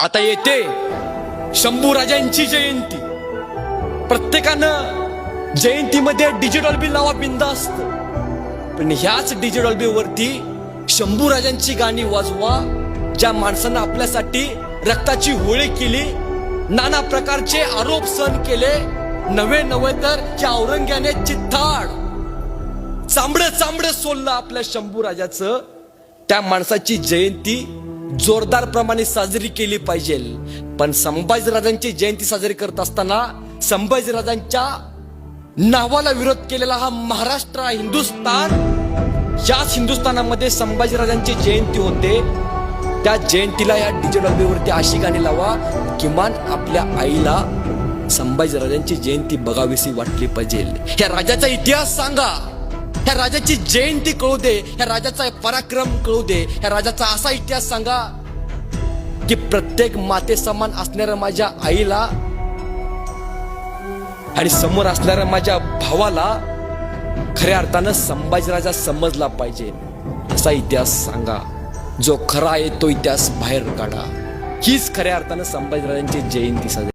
आता येते शंभूराजांची जयंती. प्रत्येकानं जयंतीमध्ये डिजिटल बिल लावा बिंदास्त, पण ह्याच डिजिटल बिल वरती शंभूराजांची गाणी वाजवा, ज्या माणसानं आपल्यासाठी रक्ताची होळी केली, नाना प्रकारचे आरोप सहन केले, नवे तर या औरंग्याने चित्ताड चांबड सोललं आपल्या शंभूराजाचं. त्या माणसाची जयंती जोरदार प्रमाणे साजरी केली पाहिजे. पण संभाजीराजांची जयंती साजरी करत असताना संभाजीराजांच्या नावाला विरोध केलेला हा महाराष्ट्र, हिंदुस्थान, याच हिंदुस्थानामध्ये संभाजीराजांची जयंती होते. त्या जयंतीला या डिजिटल वरती अशी गाणी लावा, किमान आपल्या आईला संभाजीराजांची जयंती बघावीशी वाटली पाहिजे. ह्या राजाचा इतिहास सांगा, ह्या राजाची जयंती कळू दे, ह्या राजाचा पराक्रम कळू दे, ह्या राजाचा असा इतिहास सांगा की प्रत्येक माते समान असणाऱ्या माझ्या आईला आणि समोर असणाऱ्या माझ्या भावाला खऱ्या अर्थानं संभाजीराजा समजला पाहिजे. असा इतिहास सांगा, जो खरा आहे तो इतिहास बाहेर काढा. हीच खऱ्या अर्थानं संभाजीराजांची जयंती साजरी